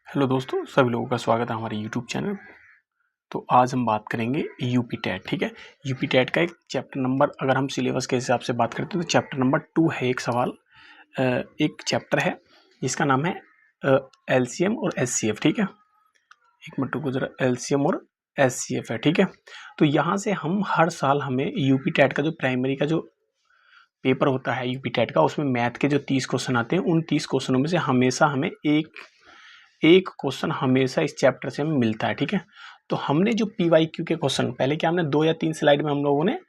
Hello दोस्तों, सभी लोगों का स्वागत है हमारे यूट्यूब चैनल। तो आज हम बात करेंगे यूपी टेट। ठीक है, यूपी टेट का एक चैप्टर नंबर, अगर हम सिलेबस के हिसाब से बात करते हैं तो चैप्टर नंबर 2 है। एक सवाल, एक चैप्टर है जिसका नाम है एलसीएम और एचसीएफ। ठीक है, एक मिनट को जरा, एलसीएम और एचसीएफ है। ठीक है, तो यहाँ से हम हर साल हमें यूपी टेट का जो प्राइमरी का जो पेपर होता है यूपी टेट का, उसमें मैथ के जो 30 क्वेश्चन आते हैं, उन 30 क्वेश्चनों में से हमेशा हमें एक क्वेश्चन हमेशा इस चैप्टर से हमें मिलता है। ठीक है, तो हमने जो पीवाईक्यू के क्वेश्चन पहले क्या हमने 2 या 3 स्लाइड में हम लोगों ने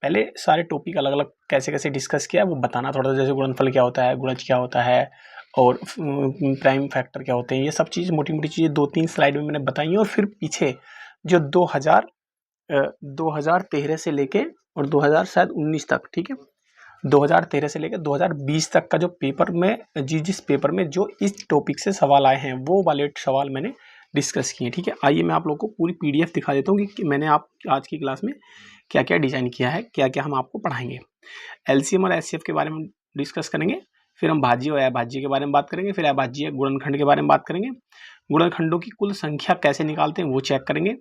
पहले सारे टॉपिक अलग अलग कैसे कैसे डिस्कस किया वो बताना थोड़ा सा, जैसे गुणनफल क्या होता है, गुणज क्या होता है और प्राइम फैक्टर क्या होते हैं, ये सब चीज़ मोटी मोटी चीज़ें 2-3 स्लाइड में मैंने बताई। और फिर पीछे जो 2013 से लेके और 2019 तक, ठीक है, 2013 से लेकर 2020 तक का जो पेपर में जिस पेपर में जो इस टॉपिक से सवाल आए हैं वो वाले सवाल मैंने डिस्कस किए। ठीक है, आइए मैं आप लोगों को पूरी पीडीएफ दिखा देता हूँ कि मैंने आप आज की क्लास में क्या क्या डिजाइन किया है, क्या क्या हम आपको पढ़ाएंगे। एलसीएम और एचसीएफ के बारे में डिस्कस करेंगे, फिर हम भाज्य और अभाज्य के बारे में बात करेंगे, फिर अभाज्य गुणनखंड के बारे में बात करेंगे, गुणनखंडों की कुल संख्या कैसे निकालते हैं वो चेक करेंगे,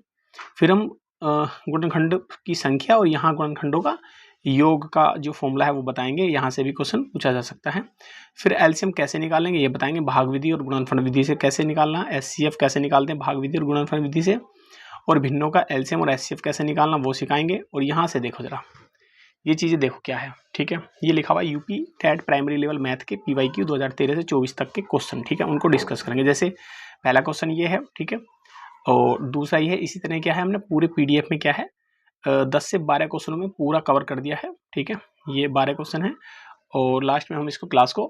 फिर हम गुणनखंड की संख्या और यहाँ गुणनखंडों का योग का जो फॉर्मूला है वो बताएंगे, यहाँ से भी क्वेश्चन पूछा जा सकता है। फिर एलसीएम कैसे निकालेंगे ये बताएंगे, भाग विधि और गुणनफल विधि से कैसे निकालना, एचसीएफ कैसे निकालते हैं भाग विधि और गुणनफल विधि से, और भिन्नों का एलसीएम और एचसीएफ कैसे निकालना वो सिखाएंगे। और यहाँ से देखो जरा, ये चीज़ें देखो क्या है। ठीक है, ये लिखा हुआ है UP TET primary level math के पीवाईक्यू 2013 से 24 तक के क्वेश्चन। ठीक है, उनको डिस्कस करेंगे। जैसे पहला क्वेश्चन ये है, ठीक है, और दूसरा ये है। इसी तरह क्या है, हमने पूरे पीडीएफ में क्या है 10 से 12 क्वेश्चनों में पूरा कवर कर दिया है। ठीक है, ये 12 क्वेश्चन है और लास्ट में हम इसको क्लास को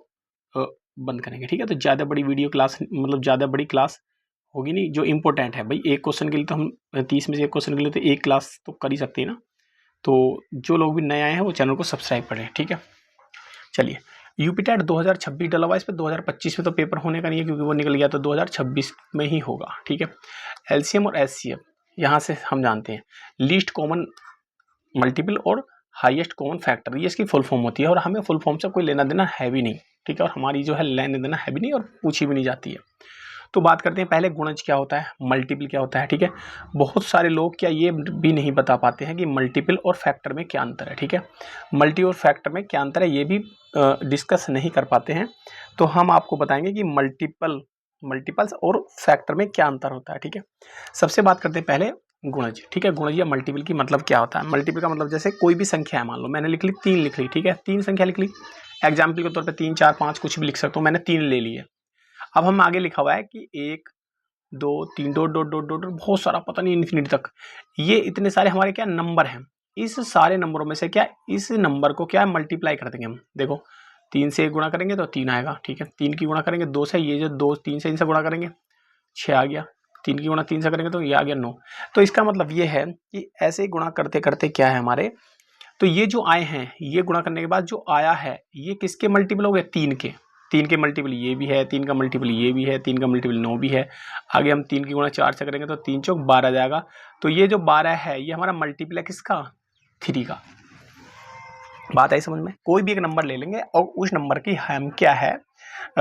बंद करेंगे। ठीक है, तो ज़्यादा बड़ी वीडियो क्लास मतलब ज़्यादा बड़ी क्लास होगी नहीं, जो इम्पोर्टेंट है भाई। एक क्वेश्चन के लिए तो हम 30 में से एक क्वेश्चन के लिए तो एक क्लास तो कर ही सकते हैं ना। तो जो लोग भी नए आए हैं वो चैनल को सब्सक्राइब करें। ठीक है, चलिए, यूपी टेट 2026 डला हुआ, इस पर 2025 में तो पेपर होने का नहीं है क्योंकि वो निकल गया, तो 2026 में ही होगा। ठीक है, एलसीएम और एचसीएफ यहाँ से हम जानते हैं, लीस्ट कॉमन मल्टीपल और हाईएस्ट कॉमन फैक्टर, ये इसकी फुल फॉर्म होती है और हमें फुल फॉर्म से कोई लेना देना है भी नहीं। ठीक है, और हमारी जो है लेना देना है भी नहीं और पूछी भी नहीं जाती है। तो बात करते हैं पहले गुणज क्या होता है, मल्टीपल क्या होता है। ठीक है, बहुत सारे लोग क्या ये भी नहीं बता पाते हैं कि मल्टीपल और फैक्टर में क्या अंतर है। ठीक है, मल्टी और फैक्टर में क्या अंतर है ये भी डिस्कस नहीं कर पाते हैं। तो हम आपको बताएंगे कि मल्टीपल्स और फैक्टर में क्या अंतर होता है। ठीक है, सबसे बात करते हैं पहले गुणज। ठीक है, गुणज या मल्टीपल की मतलब क्या होता है। मल्टीपल का मतलब जैसे कोई भी संख्या है, मान लो मैंने लिख ली 3 लिख ली। ठीक है, 3 संख्या लिख ली, एग्जाम्पल के तौर पर 3 4 5 कुछ भी लिख सकता हूँ, मैंने 3 ले लिए। अब हम आगे लिखा हुआ है कि 1 2 3 डॉट डॉट डॉट डॉट बहुत सारा, पता नहीं इन्फिनिटी तक, ये इतने सारे हमारे क्या नंबर हैं। इस सारे नंबरों में से क्या इस नंबर को क्या मल्टीप्लाई कर देंगे हम। देखो 3 से 1 गुणा करेंगे तो 3 आएगा। ठीक है, 3 की गुणा करेंगे 2 से, ये जो 2 3 से इनसे गुणा करेंगे 6 आ गया, 3 की गुणा 3 से करेंगे तो ये आ गया 9। तो इसका मतलब ये है कि ऐसे गुणा करते करते क्या है हमारे, तो ये जो आए हैं ये गुणा करने के बाद जो आया है ये किसके मल्टीपल हो गए, 3 के। 3 के मल्टीपल ये भी है, 3 का मल्टीपल ये भी है, 3 का मल्टीपल 9 भी है। आगे हम 3 की गुणा 4 से करेंगे तो 3 चौक 12 जाएगा। तो ये जो 12 है ये हमारा मल्टीपल है किसका, 3 का। बात आई समझ में। कोई भी एक नंबर ले लेंगे और उस नंबर की हम क्या है,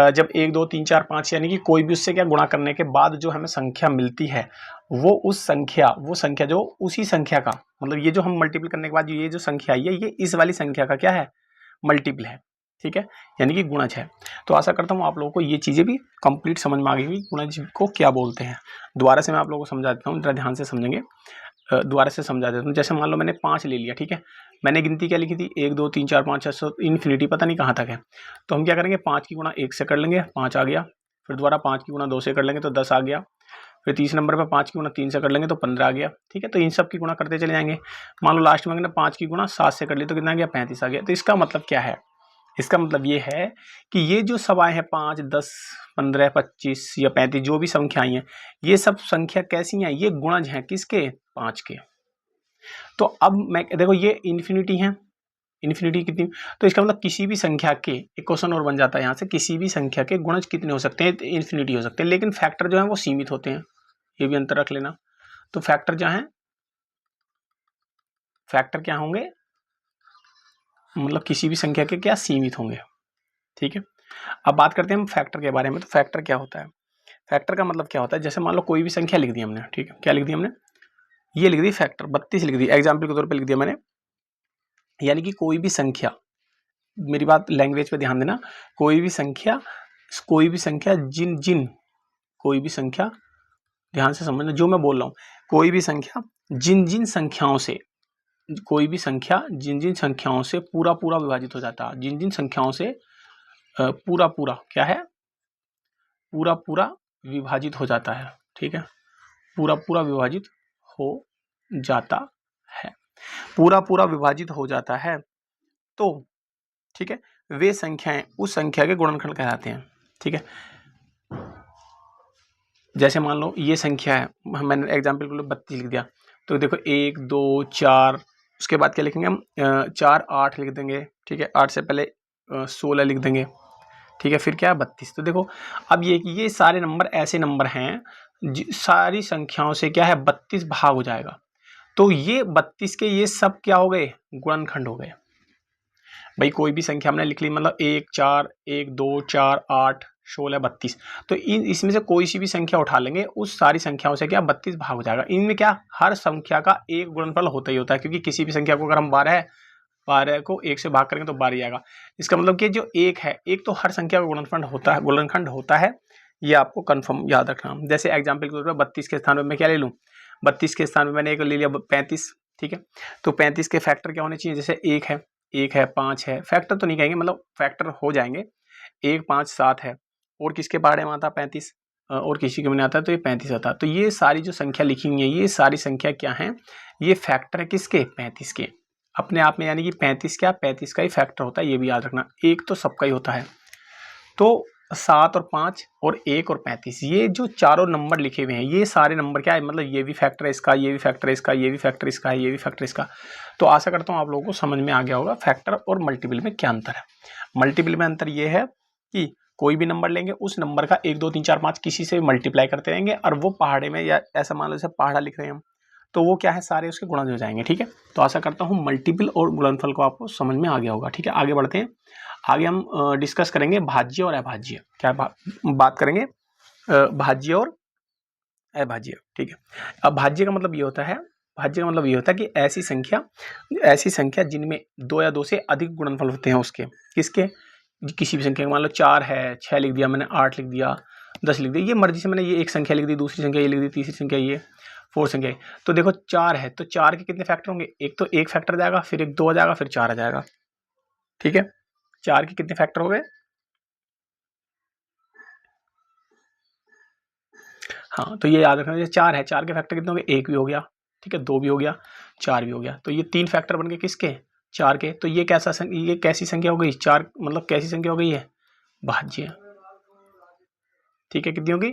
जब 1 2 3 4 5 यानी कि कोई भी उससे क्या गुणा करने के बाद जो हमें संख्या मिलती है वो संख्या जो उसी संख्या का, मतलब ये जो हम मल्टीपल करने के बाद ये जो संख्या आई है ये इस वाली संख्या का क्या है, मल्टीपल है। ठीक है, यानी कि गुणज है। तो आशा करता हूँ आप लोगों को ये चीज़ें भी कंप्लीट समझ में आ गई होगी, गुणज को क्या बोलते हैं। दोबारा से मैं आप लोगों को समझा देता हूँ, जरा ध्यान से समझेंगे। दोबारा से समझा देता हूँ। जैसे मान लो मैंने 5 ले लिया। ठीक है, मैंने गिनती क्या लिखी थी, 1 2 3 4 5 6 7 इन्फिनिटी पता नहीं कहाँ तक है। तो हम क्या करेंगे, 5 की गुणा 1 से कर लेंगे, 5 आ गया। फिर दोबारा 5 की गुणा 2 से कर लेंगे तो 10 आ गया। फिर तीसरे नंबर पर 5 की गुणा 3 से कर लेंगे तो 15 आ गया। ठीक है, तो इन सब की गुणा करते चले जाएंगे। मान लो लास्ट में मैंने 5 की गुणा 7 से कर ली तो कितना आ गया, 35 आ गया। तो इसका मतलब क्या है, इसका मतलब ये है कि ये जो सब आए हैं 5 10 15 25 या 35 जो भी संख्या आई हैं, ये सब संख्या कैसी हैं, ये गुणज हैं किसके, 5 के। तो अब मैं देखो ये इन्फिनिटी है, इन्फिनिटी कितनी, तो इसका मतलब किसी भी संख्या के, एक क्वेश्चन और बन जाता है यहाँ से, किसी भी संख्या के गुणज कितने हो सकते हैं, इन्फिनिटी हो सकते हैं। लेकिन फैक्टर जो है वो सीमित होते हैं, ये भी अंतर रख लेना। तो फैक्टर जो है, फैक्टर क्या होंगे, मतलब किसी भी संख्या के क्या सीमित होंगे। ठीक है, अब बात करते हैं हम फैक्टर के बारे में। तो फैक्टर क्या होता है, फैक्टर का मतलब क्या होता है, जैसे मान लो कोई भी संख्या लिख दी हमने, ठीक है, क्या लिख दी हमने, ये लिख दी फैक्टर 32 लिख दी, एग्जाम्पल के तौर पे लिख दिया मैंने। यानी कि कोई भी संख्या, मेरी बात लैंग्वेज पे ध्यान देना, कोई भी संख्या जिन जिन कोई भी संख्या, ध्यान से समझना जो मैं बोल रहा हूँ, कोई भी संख्या जिन जिन संख्याओं से, कोई भी संख्या जिन जिन संख्याओं से पूरा पूरा विभाजित हो जाता है, जिन जिन संख्याओं से पूरा पूरा क्या है, पूरा पूरा विभाजित हो जाता है, ठीक है, पूरा पूरा विभाजित हो जाता है, पूरा पूरा विभाजित हो जाता है, तो ठीक है, वे संख्याएं उस संख्या के गुणनखंड कहलाते हैं, ठीक है। जैसे मान लो ये संख्या है, मैंने एग्जाम्पल के लिए 32 लिख दिया, तो देखो 1 2 4, उसके बाद क्या लिखेंगे हम, 4 8 लिख देंगे, ठीक है, 8 से पहले 16 लिख देंगे, ठीक है, फिर क्या है 32। तो देखो अब ये सारे नंबर ऐसे नंबर हैं, सारी संख्याओं से क्या है 32 भाग हो जाएगा, तो ये 32 के ये सब क्या हो गए, गुणनखंड हो गए। भाई कोई भी संख्या हमने लिख ली, मतलब 1 4 1 2 4 8 16 32, तो इसमें से कोई सी भी संख्या उठा लेंगे, उस सारी संख्याओं से क्या 32 भाग हो जाएगा। इनमें क्या हर संख्या का एक गुणनफल होता ही होता है, क्योंकि किसी भी संख्या को अगर हम 12 को 1 से भाग करेंगे तो 12 आएगा। इसका मतलब कि जो 1 है, एक तो हर संख्या का गुणनखंड होता है, ये आपको कन्फर्म याद रखना। जैसे एग्जाम्पल के तौर पर 32 के स्थान पर मैं क्या ले लूँ, 32 के स्थान पर मैंने एक ले लिया 35, ठीक है, तो 35 के फैक्टर क्या होने चाहिए, जैसे 1 है 5 है, फैक्टर तो नहीं कहेंगे, मतलब फैक्टर हो जाएंगे, 1 5 7 है, और किसके पहाड़े में आता 35, और किसी के में आता है तो ये 35 आता है। तो ये सारी जो संख्या लिखी हुई है, ये सारी संख्या क्या है, ये फैक्टर है किसके, 35 के अपने आप में, यानी कि 35 का ही फैक्टर होता है, ये भी याद रखना। एक तो सबका ही होता है, तो 7 और 5 और 1 और 35, ये जो चारों नंबर लिखे हुए हैं, ये सारे नंबर क्या है, मतलब ये भी फैक्टर है इसका, ये भी फैक्टर है इसका, ये भी फैक्टर इसका है, ये भी फैक्टर इसका। तो आशा करता हूँ आप लोगों को समझ में आ गया होगा फैक्टर और मल्टीपल में क्या अंतर है। मल्टीपल में अंतर ये है कि कोई भी नंबर लेंगे, उस नंबर का 1 2 3 4 5 किसी से मल्टीप्लाई करते रहेंगे, और वो पहाड़े में, या ऐसा मान लो जैसे पहाड़ा लिख रहे हैं हम, तो वो क्या है, सारे उसके गुणज हो जाएंगे, ठीक है। तो आशा करता हूँ मल्टीपल और गुणनफल को आपको समझ में आ गया होगा, ठीक है। आगे बढ़ते हैं, आगे हम डिस्कस करेंगे भाज्य और अभाज्य, क्या बात करेंगे, भाज्य और अभाज्य, ठीक है। अब भाज्य का मतलब ये होता है, भाज्य का मतलब ये होता है कि ऐसी संख्या जिनमें 2 या 2 से अधिक गुणनफल होते हैं उसके, किसके, किसी भी संख्या, मान लो 4 है, 6 लिख दिया मैंने, 8 लिख दिया, 10 लिख दिया, ये मर्जी से मैंने ये एक संख्या लिख दी, दूसरी संख्या ये लिख दी, तीसरी संख्या ये, 4 संख्या। तो देखो 4 है, तो 4 के कितने फैक्टर होंगे, एक तो 1 फैक्टर जाएगा, फिर एक 2 आ जाएगा, फिर 4 आ जाएगा, ठीक है। 4 के कितने फैक्टर हो गए, हाँ, तो ये याद रखना, जैसे 4 है, 4 के फैक्टर कितने हो गए, 1 भी हो गया, ठीक है, 2 भी हो गया, 4 भी हो गया, तो ये 3 फैक्टर बन गए किसके, 4 के। तो ये कैसी संख्या हो गई, 4 मतलब कैसी संख्या हो गई है, भाज्य, ठीक है, कितनी होगी,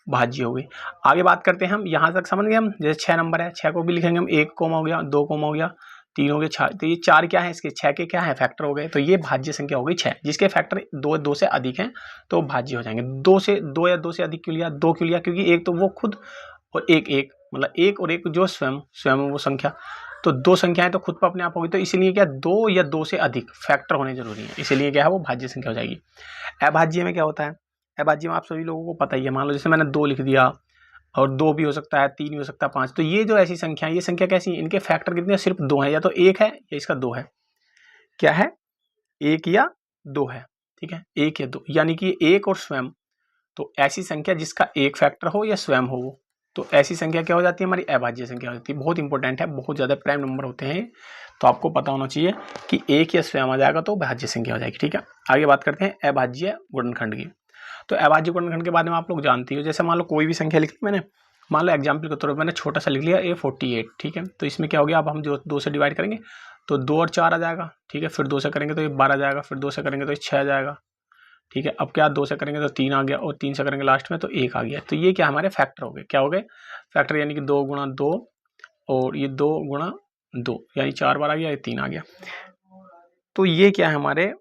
भाज्य हो गई। आगे बात करते हैं हम, यहां तक समझ गए हम, जैसे 6 नंबर है, 6 को भी लिखेंगे हम, 1 कोमा हो गया, 2 कोमा हो गया, 3 हो गए, 6, तो ये 4 क्या है इसके, 6 के क्या है फैक्टर हो गए, तो ये भाज्य संख्या हो गई 6, जिसके फैक्टर 2 से अधिक हैं तो भाज्य हो जाएंगे। 2 या 2 से अधिक क्यों लिया, 2 क्यों लिया, क्योंकि एक तो वो खुद और एक मतलब एक और एक जो स्वयं वो संख्या, तो 2 संख्याएं तो खुद पर अपने आप होगी, तो इसीलिए क्या 2 या 2 से अधिक फैक्टर होने जरूरी है, इसीलिए क्या है वो भाज्य संख्या हो जाएगी। अभाज्य में क्या होता है, अभाज्य में आप सभी लोगों को पता ही है, मान लो जैसे मैंने 2 लिख दिया, और 2 भी हो सकता है, 3 भी हो सकता है, 5, तो ये जो ऐसी संख्या है, ये संख्या कैसी है, इनके फैक्टर कितने, सिर्फ 2 है, या तो 1 है या इसका 2 है, क्या है, 1 या 2 है, ठीक है, 1 या 2, यानी कि 1 और स्वयं, तो ऐसी संख्या जिसका एक फैक्टर हो या स्वयं हो, तो ऐसी संख्या क्या हो जाती है, हमारी अभाज्य संख्या हो जाती है। बहुत इंपॉर्टेंट है, बहुत ज्यादा प्राइम नंबर होते हैं, तो आपको पता होना चाहिए कि 1 या स्वयं आ जाएगा तो भाज्य संख्या हो जाएगी, ठीक है। आगे बात करते हैं अभाज्य गुणनखंड की। तो अभाज्य गुणनखंड के बारे में आप लोग जानते हो, जैसे मान लो कोई भी संख्या लिख ली मैंने, मान लो एग्जाम्पल के तौर पर मैंने छोटा सा लिख लिया A48, ठीक है, तो इसमें क्या हो गया, अब हम जो 2 से डिवाइड करेंगे तो 2 और 4 आ जाएगा, ठीक है, फिर 2 से करेंगे तो ये 12 आ जाएगा, फिर 2 से करेंगे तो ये 6 आ जाएगा, ठीक है। अब क्या 2 से करेंगे तो 3 आ गया, और 3 से करेंगे लास्ट में तो 1 आ गया, तो ये क्या हमारे फैक्टर हो गए, क्या हो गए फैक्टर, यानी कि 2 गुणा 2, और ये 2 गुणा 2 यानी 4 बार आ गया, ये 3 आ गया, तो ये क्या है हमारे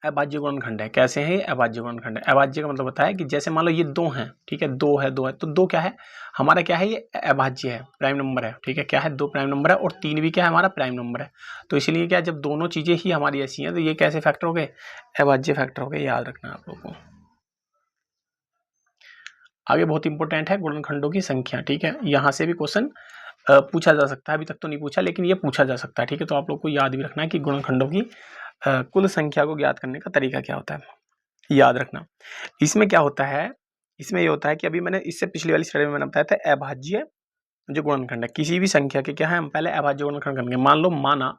अभाज्य गुणनखंड है। कैसे है ये अभाज्य गुणनखंड है, अभाज्य का मतलब होता है कि जैसे मान लो ये 2 हैं, ठीक है, 2 है तो 2 क्या है हमारा, क्या है, ये अभाज्य है, प्राइम नंबर है, ठीक है, क्या है 2 प्राइम नंबर है, और 3 भी क्या है हमारा प्राइम नंबर है, तो इसलिए क्या जब दोनों चीजें ही हमारी ऐसी हैं तो ये कैसे फैक्टर हो गए, अभाज्य फैक्टर हो गए, याद रखना आप लोगों को। आगे बहुत इंपॉर्टेंट है गुणनखंडों की संख्या, ठीक है, यहाँ से भी क्वेश्चन पूछा जा सकता है, अभी तक तो नहीं पूछा लेकिन ये पूछा जा सकता है, ठीक है। तो आप लोग को याद भी रखना है कि गुणनखंडों की कुल संख्या को ज्ञात करने का तरीका क्या होता है, याद रखना। इसमें क्या होता है, इसमें ये होता है कि अभी मैंने इससे पिछली वाली स्लाइड में मैंने बताया था अभाज्य जो गुणनखंड है किसी भी संख्या के क्या है, हम पहले अभाज्य गुणनखंड करेंगे। मान लो माना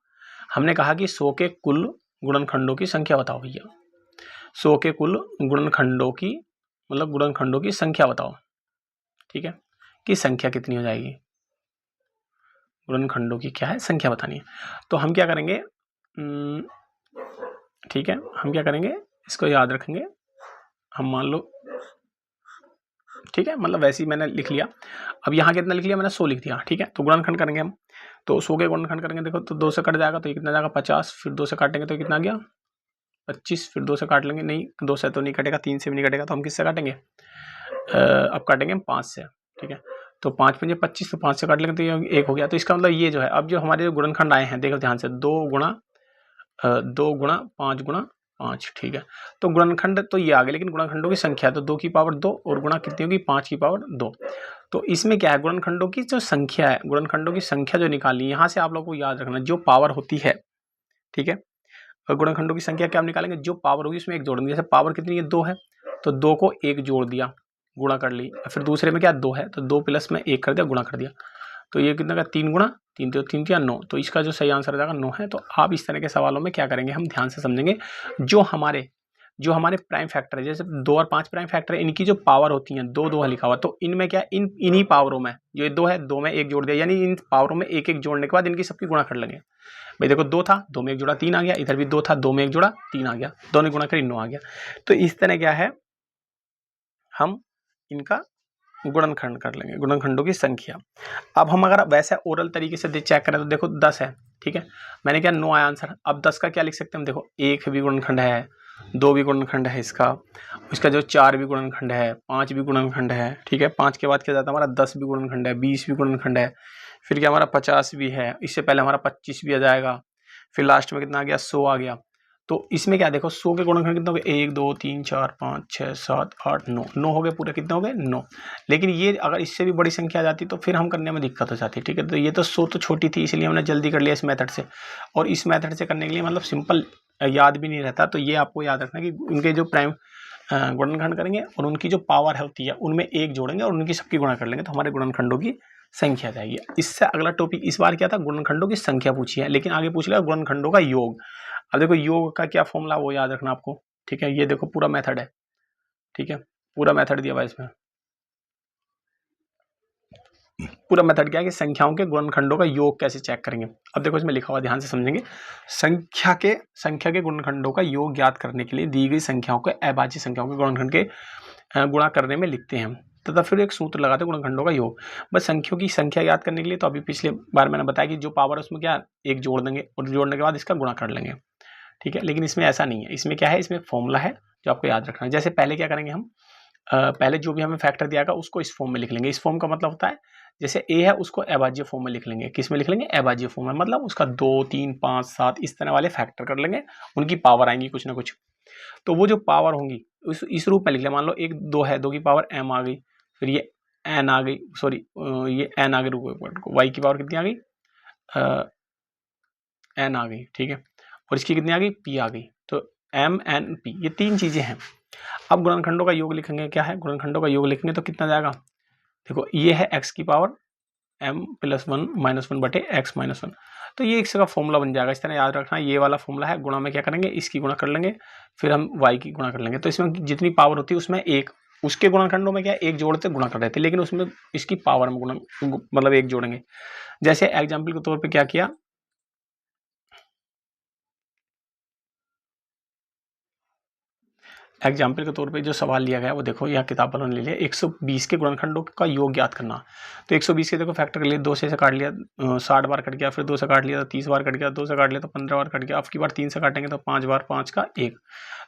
हमने कहा कि 100 के कुल गुणनखंडों की संख्या बताओ भैया, 100 के कुल गुणनखंडों की मतलब गुणनखंडों की संख्या बताओ, ठीक है, कि संख्या कितनी हो जाएगी, गुणनखंडों की क्या है संख्या बतानी है। तो हम क्या करेंगे, ठीक है, हम क्या करेंगे इसको याद रखेंगे, हम मान लो, ठीक है, मतलब वैसे ही मैंने लिख लिया। अब यहाँ कितना लिख लिया मैंने, 100 लिख दिया, ठीक है। तो गुणनखंड करेंगे हम, तो 100 के गुणनखंड करेंगे, देखो तो 2 से कट जाएगा तो ये कितना जाएगा 50, फिर 2 से काटेंगे तो कितना गया 25, फिर 2 से काट लेंगे, नहीं 2 से तो नहीं कटेगा, 3 से भी नहीं कटेगा, तो हम किससे काटेंगे, अब काटेंगे हम 5 से, ठीक है। तो 5 पंजे 25, तो 5 से काट लेंगे तो ये 1 हो गया। तो इसका मतलब ये जो है, अब जो हमारे गुणनखंड आए हैं देखो ध्यान से, 2 गुणा 5 गुणा 5, ठीक है। तो गुणनखंड तो ये आ गए, लेकिन गुणनखंडों की संख्या तो 2 की पावर 2 और गुणा कितनी होगी 5 की पावर 2। तो इसमें क्या है, गुणनखंडों की जो संख्या है, गुणनखंडों की संख्या जो निकालनी है, यहाँ से आप लोग को याद रखना जो पावर होती है, ठीक है, गुणनखंडों की संख्या क्या हम निकालेंगे, जो पावर होगी उसमें 1 जोड़ देंगे। जैसे पावर कितनी है 2 है, तो 2 को 1 जोड़ दिया, गुणा कर ली, फिर दूसरे में क्या 2 है तो 2 प्लस में 1 कर दिया, गुणा कर दिया। तो ये कितना का 3 गुणा 3, तो 3 या 9, तो इसका जो सही आंसर आ जाएगा 9 है। तो आप इस तरह के सवालों में क्या करेंगे, हम ध्यान से समझेंगे, जो हमारे प्राइम फैक्टर है, जैसे 2 और 5 प्राइम फैक्टर है, इनकी जो पावर होती है 2 2 लिखा हुआ, तो इनमें क्या इन्हीं पावरों में जो 2 है 2 में 1 जोड़ दिया, यानी इन पावरों में 1 1 जोड़ने के बाद इनकी सबकी गुणा कर लेंगे। भाई देखो 2 था 2 में 1 जोड़ा 3 आ गया, इधर भी 2 था 2 में 1 जोड़ा 3 आ गया, दोनों गुणा करी 9 आ गया। तो इस तरह क्या है, हम इनका गुणनखंड कर लेंगे, गुणनखंडों की संख्या। अब हम अगर वैसे ओरल तरीके से चेक करें तो देखो 10 है, ठीक है, मैंने क्या 9 आया आंसर। अब 10 का क्या लिख सकते हैं हम, देखो 1 भी गुणनखंड है, 2 भी गुणनखंड है इसका जो 4 भी गुणनखंड है, 5 भी गुणनखंड है, ठीक है। 5 के बाद क्या जाता है हमारा 10 भी गुणनखंड है, 20 भी गुणनखंड है, फिर क्या हमारा 50 भी है, इससे पहले हमारा 25 भी आ जाएगा, फिर लास्ट में कितना आ गया 100 आ गया। तो इसमें क्या देखो 100 के गुणनखंड कितने हो गए, 1 2 3 4 5 6 7 8 9, 9 हो गए पूरे, कितने हो गए 9। लेकिन ये अगर इससे भी बड़ी संख्या आ जाती तो फिर हम करने में दिक्कत हो जाती, ठीक है। तो ये तो 100 तो छोटी थी इसलिए हमने जल्दी कर लिया इस मेथड से, और इस मेथड से करने के लिए मतलब सिंपल याद भी नहीं रहता। तो ये आपको याद रखना कि उनके जो प्राइम गुणनखंड करेंगे और उनकी जो पावर होती है उनमें 1 जोड़ेंगे और उनकी सबकी गुणा कर लेंगे, तो हमारे गुणनखंडों की संख्या आ जाएगी। इससे अगला टॉपिक इस बार क्या था, गुणनखंडों की संख्या पूछी है, लेकिन आगे पूछ लिया गुणनखंडों का योग। अब देखो योग का क्या फॉर्मूला वो याद रखना आपको, ठीक है। ये देखो पूरा मेथड है, ठीक है, पूरा मेथड दिया हुआ है इसमें। पूरा मेथड क्या है कि संख्याओं के गुणनखंडों का योग कैसे चेक करेंगे। अब देखो इसमें लिखा हुआ ध्यान से समझेंगे, संख्या के गुणनखंडों का योग ज्ञात करने के लिए दी गई संख्याओं को अभाज्य संख्याओं के गुणनखंड के गुणा करने में लिखते हैं तथा फिर एक सूत्र लगाते हैं गुणनखंडों का योग। बस संख्याओं की संख्या याद करने के लिए तो अभी पिछले बार मैंने बताया कि जो पावर है उसमें क्या 1 जोड़ देंगे और जोड़ने के बाद इसका गुणा कर लेंगे, ठीक है। लेकिन इसमें ऐसा नहीं है, इसमें क्या है, इसमें फॉर्मूला है जो आपको याद रखना है। जैसे पहले क्या करेंगे हम, पहले जो भी हमें फैक्टर दिया गया उसको इस फॉर्म में लिख लेंगे। इस फॉर्म का मतलब होता है जैसे ए है उसको अभाज्य फॉर्म में लिख लेंगे, किस में लिख लेंगे, अभाज्य फॉर्म में, मतलब उसका 2 3 5 7 इस तरह वाले फैक्टर कर लेंगे, उनकी पावर आएंगी कुछ ना कुछ। तो वो जो पावर होंगी इस रूप में लिख लें, मान लो 1 2 है, 2 की पावर m आ गई, फिर ये n आ गई, सॉरी ये n आ गई, y की पावर कितनी आ गई, n आ गई, ठीक है, और इसकी कितनी आ गई p आ गई। तो m n p ये 3 चीजें हैं। अब गुणनखंडों का योग लिखेंगे, क्या है गुणनखंडों का योग लिखेंगे तो कितना जाएगा, देखो ये है x की पावर m + 1 - 1 बटे x - 1, तो ये x का फॉर्मूला बन जाएगा। इस तरह याद रखना, ये वाला फॉर्मूला है, गुणा में क्या करेंगे इसकी गुणा कर लेंगे, फिर हम y की गुणा कर लेंगे। तो इसमें जितनी पावर होती है उसमें एक, उसके गुणनखंडों में क्या 1 जोड़ते गुणा कर रहे थे, लेकिन उसमें इसकी पावर में गुणा मतलब 1 जोड़ेंगे। जैसे एग्जाम्पल के तौर पर क्या किया, एग्जाम्पल के तौर पे जो सवाल लिया गया वो देखो, यह किताब वालों ने ले लिया 120 के गुणनखंडों का योग ज्ञात करना। तो 120 के देखो फैक्टर के लिए 2 से काट लिया, 60 बार कट गया, फिर 2 से काट लिया तो 30 बार कट गया, 2 से काट लिया तो 15 बार कट गया, अब की बार 3 से काटेंगे तो 5 बार, 5 का 1,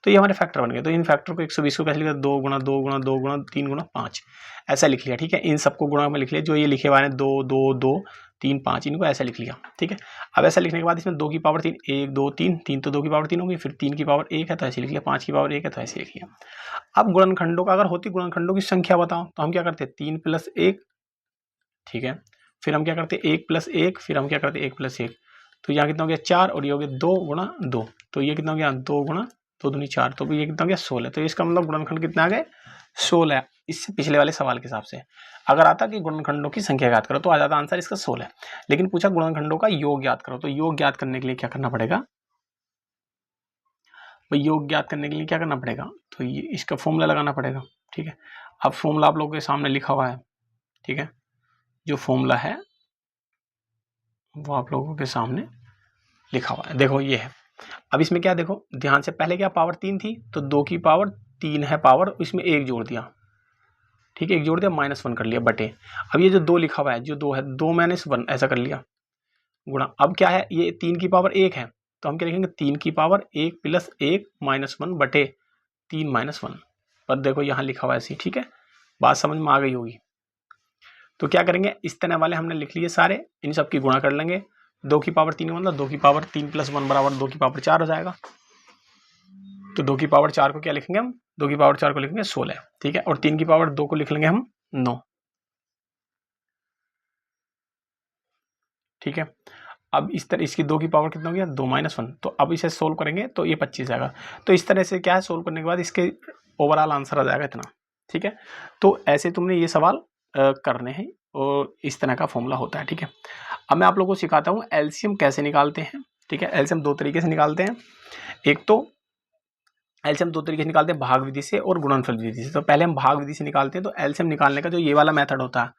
तो ये हमारे फैक्टर बन गए। तो इन फैक्टर को 120 को कैसे लिखा, 2 गुणा 2 गुणा 2 गुणा 3 गुणा 5 ऐसा लिख लिया, ठीक है। इन सबको गुणा में लिख लिया, जो ये लिखे हुए हैं 2 2 2 3 5, इनको ऐसे लिख लिया, ठीक है। अब ऐसा लिखने के बाद इसमें 2 की पावर 3, 1 2 3, 3 तो 2 की पावर 3 होगी, फिर 3 की पावर 1 है तो ऐसे लिख लिया, 5 की पावर 1 है तो ऐसे लिख लिया। अब गुणनखंडों का अगर होती गुणनखंडों की संख्या बताओ तो हम क्या करते, 3 + 1, ठीक है। फिर हम क्या करते, 1 + 1, फिर हम क्या करते 1 + 1, तो यहाँ कितना हो गया 4, और ये हो गया 2 × 2, तो ये कितना हो गया 2 × 2 दूनी 4, तो ये कितना हो गया 16। तो इसका मतलब गुणनखंड कितना आ गए 16। इससे पिछले वाले सवाल के हिसाब से अगर आता कि गुणनखंडों की संख्या याद करो तो आ जाता आंसर इसका 16, लेकिन पूछा गुणनखंडों का योग याद करो, तो योग याद करने के लिए क्या करना पड़ेगा, भाई योग ज्ञात करने के लिए क्या करना पड़ेगा, तो ये इसका फॉर्मूला लगाना पड़ेगा, ठीक है। अब फॉर्मूला आप लोगों के सामने लिखा हुआ है, ठीक है। जो फॉर्मूला है वो आप लोगों के सामने लिखा हुआ है, देखो ये है। अब इसमें क्या देखो ध्यान से, पहले क्या पावर 3 थी तो 2 की पावर 3 है पावर, इसमें 1 जोड़ दिया, ठीक है, 1 जोड़ दिया -1 कर लिया बटे। अब ये जो 2 लिखा हुआ है, जो 2 है 2 - 1 ऐसा कर लिया गुणा। अब क्या है, ये 3 की पावर 1 है तो हम क्या लिखेंगे 3 की पावर 1 + 1 -1 बटे 3 - 1, पर देखो यहाँ लिखा हुआ है ऐसे, ठीक है, बात समझ में आ गई होगी। तो क्या करेंगे, इस तरह वाले हमने लिख लिए सारे, इन सब की गुणा कर लेंगे। 2 की पावर 3 मतलब 2 की पावर 3 + 1 बराबर 2 की पावर 4 हो जाएगा। तो 2 की पावर 4 को क्या लिखेंगे हम, 2 की पावर 4 को लिखेंगे 16, ठीक है, और 3 की पावर 2 को लिख लेंगे हम 9, ठीक है। अब इस तरह इसकी 2 की पावर कितना हो गया 2 - 1, तो अब इसे सोल्व करेंगे तो ये 25 आएगा। तो इस तरह से क्या है, सोल्व करने के बाद इसके ओवरऑल आंसर आ जाएगा इतना, ठीक है। तो ऐसे तुमने ये सवाल करने हैं और इस तरह का फॉर्मूला होता है, ठीक है। अब मैं आप लोगों को सिखाता हूँ एलसीएम कैसे निकालते हैं, ठीक है। एलसीएम 2 तरीके से निकालते हैं, एक तो एलसीएम 2 तरीके से निकालते हैं, भाग विधि से और गुणनफल विधि से। तो पहले हम भाग विधि से निकालते हैं, तो एलसीएम निकालने का जो ये वाला मेथड होता है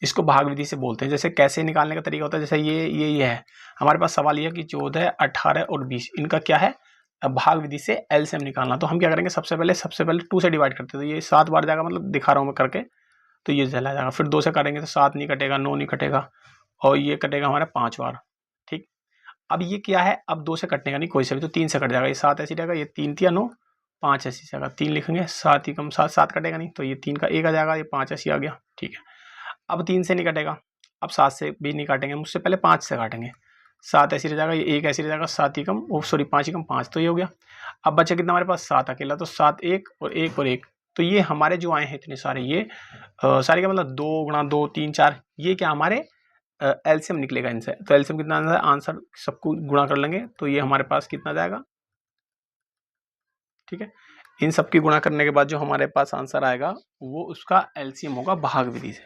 इसको भाग विधि से बोलते हैं। जैसे कैसे निकालने का तरीका होता है, जैसे ये है हमारे पास सवाल ये है कि 14 18 और 20 इनका क्या है भाग विधि से एलसीएम निकालना। तो हम क्या करेंगे, सबसे पहले 2 से डिवाइड करते हैं, तो ये 7 बार जाएगा, मतलब दिखा रहा हूँ मैं करके, तो ये चला जाएगा। फिर 2 से करेंगे तो 7 नहीं कटेगा, 9 नहीं कटेगा, और ये कटेगा हमारा 5 बार, ठीक। अब ये क्या है, अब 2 से कटने का नहीं कोई से भी, तो 3 से कट जाएगा, ये 7 ऐसी रहेगा, ये 3 × 9 5 ऐसी जगह 3 लिखेंगे, 7 ही कम 7 7 कटेगा नहीं, तो ये 3 का 1 आ जाएगा, ये 5 ऐसी आ गया, ठीक है। अब 3 से नहीं कटेगा, अब 7 से भी नहीं काटेंगे, मुझसे पहले 5 से काटेंगे, 7 ऐसी रह जाएगा, ये 1 ऐसी रह जाएगा, 7 ही कम 5 ही कम 5, तो ये हो गया। अब बचा कितना हमारे पास 7 अकेला, तो 7 1 और 1 और 1, तो ये हमारे जो आए हैं इतने सारे, ये सारे का मतलब 2 × 2 3 4, ये क्या हमारे एलसीएम निकलेगा इनसे। तो एलसीएम कितना आंसर सबको गुणा कर लेंगे तो ये हमारे पास कितना जाएगा, ठीक है। इन सब की गुणा करने के बाद जो हमारे पास आंसर आएगा वो उसका एलसीएम होगा भाग विधि से।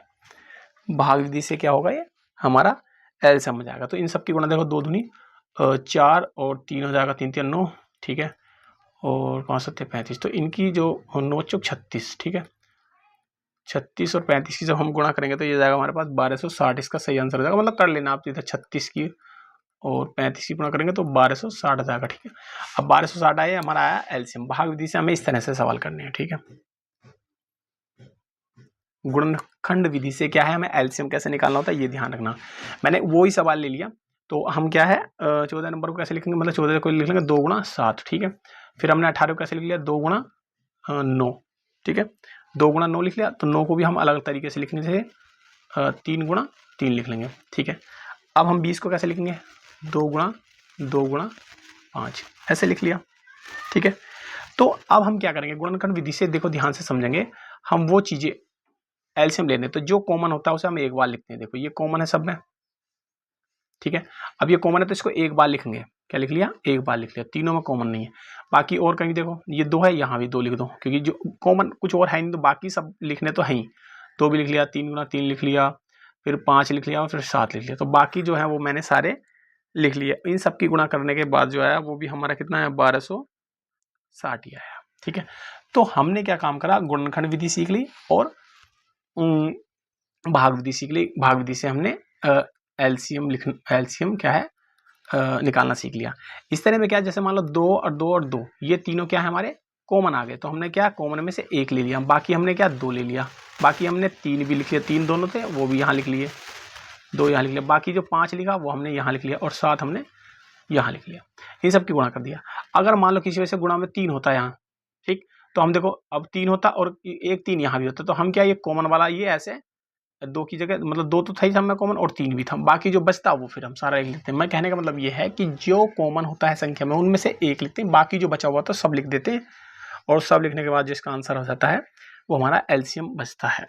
भाग विधि से क्या होगा, ये हमारा एलसीएम हो जाएगा। तो इन सब की गुणा देखो, 2 दूनी 4 और 3 हो जाएगा, 3 3 9, ठीक है, और 5 7 35, तो इनकी जो 9 चौक 36, ठीक है, 36 और 35 की जब हम गुणा करेंगे तो ये जाएगा हमारे पास 1260, इसका सही आंसर हो जाएगा। मतलब कर लेना आप, इधर 36 की और 35 की गुणा करेंगे तो 1260 आ जाएगा, ठीक है। अब 1260 आया, हमारा आया एलसीएम। भाग विधि से हमें इस तरह से सवाल करने हैं, ठीक है। गुणनखंड विधि से क्या है, हमें एलसीएम कैसे निकालना होता है ये ध्यान रखना। मैंने वो ही सवाल ले लिया, तो हम क्या है 14 नंबर को कैसे लिखेंगे, मतलब 14 को लिख लेंगे 2 × 7, ठीक है। फिर हमने 18 को कैसे लिख लिया 2 × 9, ठीक है, 2 × 9 लिख लिया। तो 9 को भी हम अलग अलग तरीके से लिखने से 3 × 3 लिख लेंगे, ठीक है। अब हम 20 को कैसे लिखेंगे 2 × 2 × 5 ऐसे लिख लिया, ठीक है। तो अब हम क्या करेंगे, गुणनखंड विधि से देखो ध्यान से समझेंगे हम वो चीजें एलसीएम लेने, तो जो कॉमन होता है उसे हम एक बार लिखते हैं। देखो ये कॉमन है सब में, ठीक है। अब ये कॉमन है तो इसको एक बार लिखेंगे, क्या लिख लिया एक बार लिख लिया, तीनों में कॉमन नहीं है। बाकी और कहीं देखो ये 2 है, यहाँ भी 2 लिख दो, क्योंकि जो कॉमन कुछ और है नहीं, तो बाकी सब लिखने तो है ही। 2 भी लिख लिया, 3 × 3 लिख लिया, फिर 5 लिख लिया और फिर 7 लिख लिया। तो बाकी जो है वो मैंने सारे लिख लिए। इन सब की गुणा करने के बाद जो आया वो भी हमारा कितना है 1260 ही आया, ठीक है। तो हमने क्या काम करा, गुणनखंड विधि सीख ली और भाग विधि सीख ली। भाग विधि से हमने एलसीएम क्या है निकालना सीख लिया। इस तरह में क्या, जैसे मान लो 2 और 2 और 2 ये तीनों क्या है हमारे कॉमन आ गए, तो हमने क्या कॉमन में से 1 ले लिया, बाकी हमने क्या 2 ले लिया, बाकी हमने 3 भी लिख लिया, 3 दोनों थे वो भी यहाँ लिख लिए, 2 यहाँ लिख लिया, बाकी जो 5 लिखा वो हमने यहाँ लिख लिया और 7 हमने यहाँ लिख लिया। इन सब की गुणा कर दिया। अगर मान लो किसी वजह से गुणा में 3 होता है यहाँ, ठीक, तो हम देखो अब 3 होता और एक 3 यहाँ भी होता, तो हम क्या ये कॉमन वाला ये ऐसे 2 की जगह मतलब 2 तो था ही में कॉमन और 3 भी था, बाकी जो बचता वो फिर हम सारा एक लिखते हैं। मैं कहने का मतलब ये है कि जो कॉमन होता है संख्या में उनमें से एक लिखते हैं, बाकी जो बचा हुआ तो सब लिख देते हैं, और सब लिखने के बाद जिसका आंसर हो जाता है वो हमारा एलसीएम बचता है।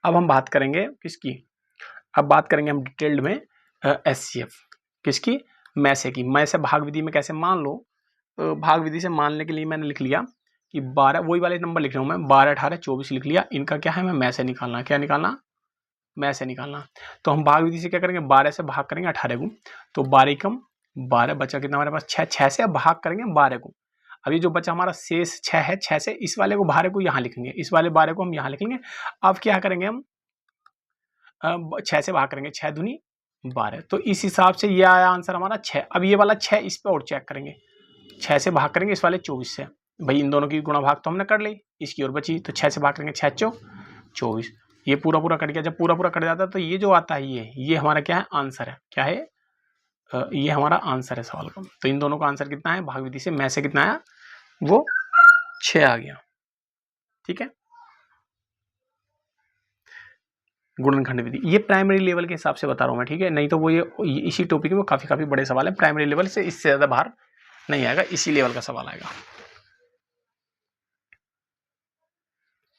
अब हम बात करेंगे किसकी, अब बात करेंगे हम डिटेल्ड में एचसीएफ किसकी, मैसे की। मैसे भाग विधि में कैसे, मान लो भाग विधि से मानने के लिए मैंने लिख लिया कि 12, वही वाले नंबर लिख रहा हूं मैं, 12 18 24 लिख लिया, इनका क्या है मैं मैसे निकालना, क्या निकालना, मैसे निकालना। तो हम भाग विधि से क्या करेंगे, 12 से भाग करेंगे 18 को, तो 12 कम 12 बचा कितना हमारे पास 6, 6 से भाग करेंगे 12 को। अभी जो बचा हमारा शेष 6 है, 6 से इस वाले को 12 को यहाँ लिखेंगे, इस वाले 12 को हम यहाँ लिखेंगे। अब क्या करेंगे हम 6 से भाग करेंगे, 6 दूनी 12, तो इस हिसाब से ये आया आंसर हमारा 6। अब ये वाला 6 इस पे और चेक करेंगे, 6 से भाग करेंगे इस वाले 24 से, भाई इन दोनों की गुणा भाग तो हमने कर ली, इसकी और बची, तो 6 से भाग करेंगे 6 चौ 24, ये पूरा पूरा कट गया। जब पूरा पूरा कट जाता है तो ये जो आता है ये हमारा क्या है, आंसर है, क्या है, ये हमारा आंसर है सवाल का। तो इन दोनों का आंसर कितना है, भाग विधि से मैं से कितना आया, वो 6 आ गया। ठीक है, गुणनखंड विधि ये प्राइमरी लेवल के हिसाब से बता रहा हूं मैं, ठीक है, नहीं तो वो ये इसी टॉपिक में काफी बड़े सवाल है, प्राइमरी लेवल से इससे ज्यादा बाहर नहीं आएगा, इसी लेवल का सवाल आएगा।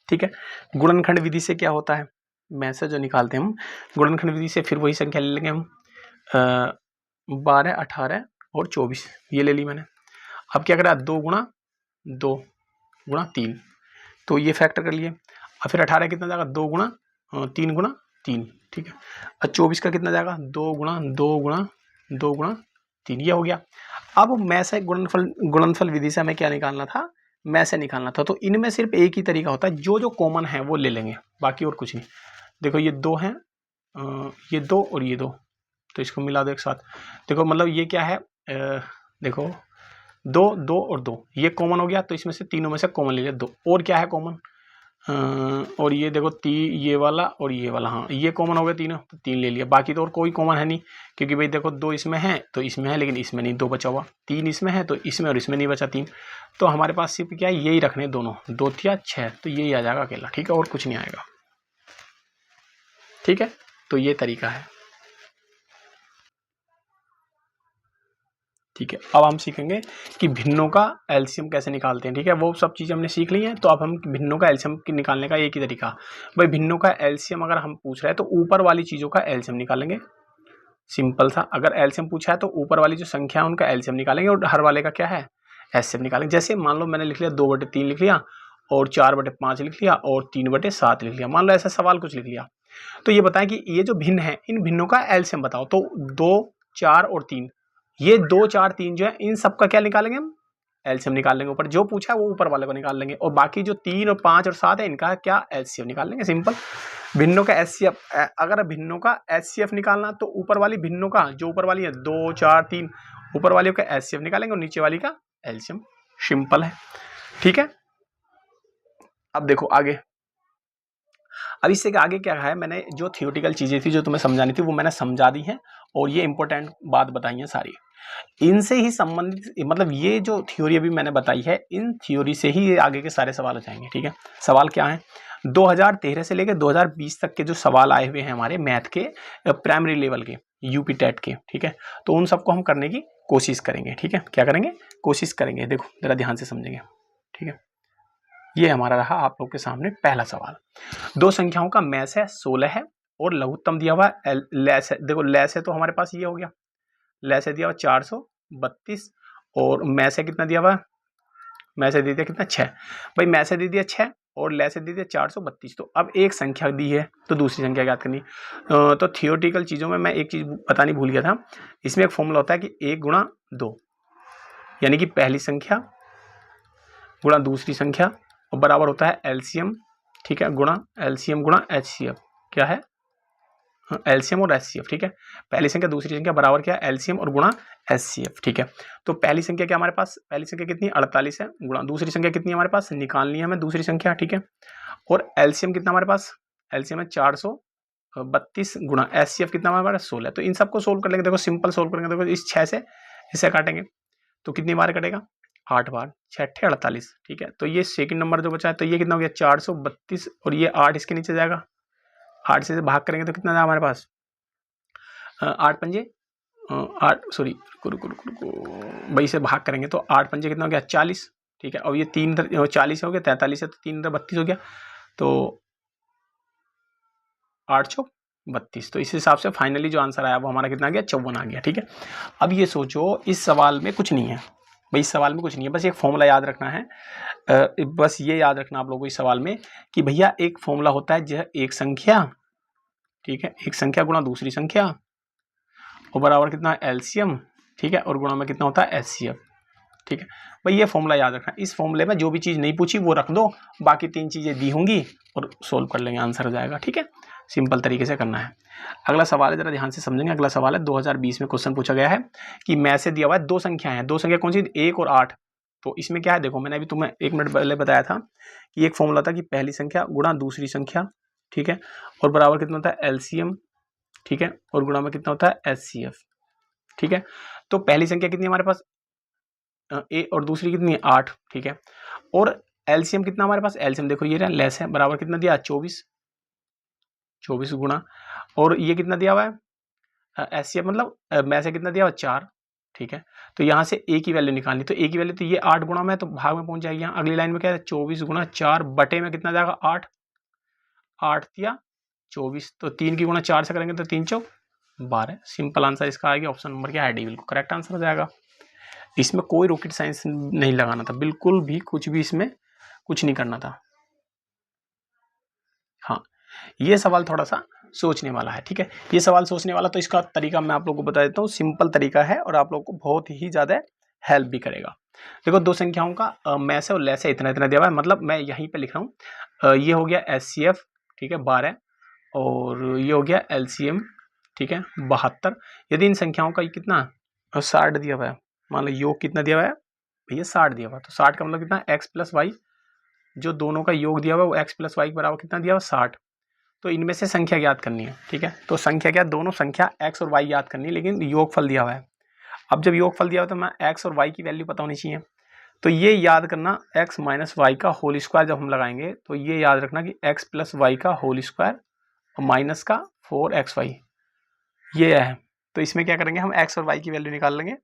ठीक है, गुणनखंड विधि से क्या होता है, मैं से जो निकालते हैं हम गुणनखंड विधि से, फिर वही संख्या ले लेंगे हम 12 18 और 24 ये ले ली मैंने। अब क्या करा, 2 गुणा 2 गुणा 3, तो ये फैक्टर कर लिए। अब फिर 18 कितना जाएगा, 2 गुणा 3 गुणा 3, ठीक है। अब 24 का कितना जाएगा, 2 गुणा 2 गुणा 2 गुणा 3, ये हो गया। अब मैं से गुणनफल विधि से हमें क्या निकालना था, मैं से निकालना था। तो इनमें सिर्फ एक ही तरीका होता है, जो जो कॉमन है वो ले लेंगे, बाकी और कुछ नहीं। देखो ये 2 है, ये 2 और ये 2, तो इसको मिला दो एक साथ। देखो मतलब ये क्या है, देखो 2 2 और 2 ये कॉमन हो गया, तो इसमें से तीनों में से कॉमन ले लिया 2, और क्या है कॉमन, और ये देखो ये वाला और ये वाला, हाँ ये कॉमन हो गया तीनों, तो 3 ले लिया, बाकी तो और कोई कॉमन है नहीं, क्योंकि भाई देखो 2 इसमें है तो इसमें है, लेकिन इसमें नहीं, 2 बचा हुआ, 3 इसमें है तो इसमें और इसमें नहीं बचा 3, तो हमारे पास सिर्फ क्या है, यही रखने दोनों, 2 या 6, तो यही आ जाएगा अकेला, ठीक है, और कुछ नहीं आएगा। ठीक है, तो ये तरीका है। ठीक है, अब हम सीखेंगे कि भिन्नों का एलसीएम कैसे निकालते हैं। ठीक है, वो सब चीज़ हमने सीख ली है, तो अब हम भिन्नों का एलसीएम निकालने का एक ही तरीका, भाई भिन्नों का एलसीएम अगर हम पूछ रहे हैं तो ऊपर वाली चीज़ों का एलसीएम निकालेंगे, सिंपल सा। अगर एलसीएम पूछा है तो ऊपर वाली जो संख्या है उनका एलसीएम निकालेंगे, और हर वाले का क्या है, एचसीएफ निकालेंगे। जैसे मान लो मैंने लिख लिया 2/3 लिख लिया, और 4/5 लिख लिया, और 3/7 लिख लिया, मान लो ऐसा सवाल कुछ लिख लिया, तो ये बताएं कि ये जो भिन्न है इन भिन्नों का एलसीएम बताओ। तो 2 4 और 3, ये 2 4 3 जो है इन सबका क्या निकालेंगे हम, एलसीएम निकाल लेंगे। ऊपर जो पूछा है वो ऊपर वाले को निकाल लेंगे, और बाकी जो 3 और 5 और 7 है इनका क्या एचसीएफ निकाल लेंगे, सिंपल। भिन्नों का एचसीएफ, अगर भिन्नों का एचसीएफ निकालना तो ऊपर वाली भिन्नों का, जो ऊपर वाली है 2 4 3, ऊपर वाली का एचसीएफ निकालेंगे और नीचे वाली का एलसीएम, सिंपल है। ठीक है, अब देखो आगे, अब इससे आगे क्या है, मैंने जो थियोरिटिकल चीजें थी जो तुम्हें समझानी थी वो मैंने समझा दी है, और ये इंपॉर्टेंट बात बताई है सारी, इनसे ही संबंधित, मतलब ये जो थ्योरी अभी मैंने बताई है इन थ्योरी से ही ये आगे के सारे सवाल हो जाएंगे। ठीक है, सवाल क्या है, 2013 से लेकर 2020 तक के जो सवाल आए हुए हैं हमारे मैथ के प्राइमरी लेवल के, यूपी टेट के, ठीक है, तो उन सबको हम करने की कोशिश करेंगे। ठीक है, क्या करेंगे, कोशिश करेंगे। देखो जरा ध्यान से समझेंगे। ठीक है, ये हमारा रहा आप लोग के सामने पहला सवाल। दो संख्याओं का मैस है 16 है, और लघुत्तम दिया हुआ लेस है। देखो लेस है तो हमारे पास ये हो गया, लेस है दिया हुआ 432, और मैस है कितना दिया हुआ, मैस है दे दिया कितना 6, भाई मैस है दे दिया 6 और लेस है दे दिया 432। तो अब एक संख्या दी है तो दूसरी संख्या याद करनी। तो थियोरेटिकल चीज़ों में मैं एक चीज़ बतानी भूल गया था, इसमें एक फॉर्मूला होता है कि 1 गुणा 2, यानी कि पहली संख्या गुणा दूसरी संख्या, और बराबर होता है एलसीएम, ठीक है, गुणा एलसीएम गुणा एचसीएफ, क्या है, एलसीएम और एचसीएफ। ठीक है, पहली संख्या दूसरी संख्या बराबर क्या है, एलसीएम और गुणा एचसीएफ। ठीक है, तो पहली संख्या क्या हमारे पास, पहली संख्या कितनी 48 है, गुणा दूसरी संख्या कितनी हमारे पास, निकालनी है हमें दूसरी संख्या। ठीक है, और एलसीएम कितना हमारे पास, एलसीएम है 432 गुणा एचसीएफ कितना हमारे पास 16। तो इन सबको सोल्व कर लेंगे, देखो सिंपल सोल्व करेंगे, देखो इस 6 से इसे काटेंगे तो कितनी बार कटेगा, 8 बार 6 अट्ठे 48, ठीक है। तो ये सेकंड नंबर जो बचा है, तो ये कितना हो गया 432 और ये 8 इसके नीचे जाएगा, 8 से भाग करेंगे तो कितना था हमारे पास 8 पंजे 8 सॉरी रुको भाई से भाग करेंगे तो 8 पंजे कितना हो गया 40, ठीक है। और ये 3 40 हो गया, 43 है तो 3 32 हो गया, तो 8 चौक 32। तो इस हिसाब से फाइनली जो आंसर आया वो हमारा कितना आ गया 54 आ गया, ठीक है। अब ये सोचो इस सवाल में कुछ नहीं है भाई, इस सवाल में कुछ नहीं है, बस एक फॉर्मूला याद रखना है। बस ये याद रखना आप लोगों को इस सवाल में कि भैया एक फॉर्मूला होता है जो एक संख्या, ठीक है, एक संख्या गुणा दूसरी संख्या और बराबर कितना एलसीएम, ठीक है, और गुणा में कितना होता है एचसीएफ, ठीक है। भाई ये फॉर्मूला याद रखना। इस फॉर्मूले में जो भी चीज़ नहीं पूछी वो रख दो, बाकी 3 चीज़ें दी होंगी और सोल्व कर लेंगे, आंसर हो जाएगा, ठीक है। सिंपल तरीके से करना है। अगला सवाल है, जरा ध्यान से समझेंगे। अगला सवाल है 2020 में क्वेश्चन पूछा गया है कि मैं से दिया हुआ है 2 संख्याएं हैं, 2 संख्या कौन सी 1 और 8। तो इसमें क्या है देखो, मैंने अभी तुम्हें 1 मिनट पहले बताया था कि एक फॉर्मूला था कि पहली संख्या गुणा दूसरी संख्या, ठीक है, और बराबर कितना होता है एलसीएम, ठीक है, और गुणा में कितना होता है एचसीएफ, ठीक है। तो पहली संख्या कितनी है हमारे पास ए और दूसरी कितनी है 8, ठीक है। और एलसीएम कितना हमारे पास, एलसीएम देखो ये रहा लेस है, बराबर कितना दिया 24, 24 गुणा, और ये कितना दिया हुआ है एचसीएफ मतलब में से कितना दिया हुआ 4, ठीक है। तो यहाँ से ए की वैल्यू निकालनी, तो ए की वैल्यू तो ये 8 गुणा में तो भाग में पहुंच जाएगी। यहाँ अगली लाइन में क्या है 24 गुणा 4 बटे में कितना जाएगा 8, 8 दिया 24, तो 3 की गुणा 4 से करेंगे तो 3 चौक 12। सिंपल आंसर इसका आएगा ऑप्शन नंबर क्या है डी, बिल्कुल करेक्ट आंसर हो जाएगा। इसमें कोई रॉकेट साइंस नहीं लगाना था, बिल्कुल भी कुछ भी इसमें कुछ नहीं करना था। हाँ, ये सवाल थोड़ा सा सोचने वाला है, ठीक है। ये सवाल सोचने वाला, तो इसका तरीका मैं आप लोगों को बता देता हूँ, सिंपल तरीका है और आप लोगों को बहुत ही ज़्यादा हेल्प भी करेगा। देखो 2 संख्याओं का मैं से और ले से इतना इतना दिया हुआ है, मतलब मैं यहीं पे लिख रहा हूँ, ये हो गया एचसीएफ, ठीक है 12, और ये हो गया एलसीएम, ठीक है 72। यदि इन संख्याओं का कितना 60 दिया हुआ है, मान लो योग कितना दिया हुआ है भैया 60 दिया हुआ है, तो 60 का मतलब कितना एक्स प्लस वाई, जो दोनों का योग दिया हुआ है वो एक्स प्लस वाई के बराबर कितना दिया हुआ 60। तो इनमें से संख्या याद करनी है, ठीक है। तो संख्या क्या, दोनों संख्या एक्स और वाई याद करनी है, लेकिन योगफल दिया हुआ है। अब जब योगफल दिया हुआ तो मैं एक्स और वाई की वैल्यू पता होनी चाहिए, तो ये याद करना एक्स माइनस वाई का होल स्क्वायर जब हम लगाएंगे तो ये याद रखना कि एक्स प्लस वाई का होल स्क्वायर और माइनस का 4xy ये है। तो इसमें क्या करेंगे हम एक्स और वाई की वैल्यू निकाल लेंगे,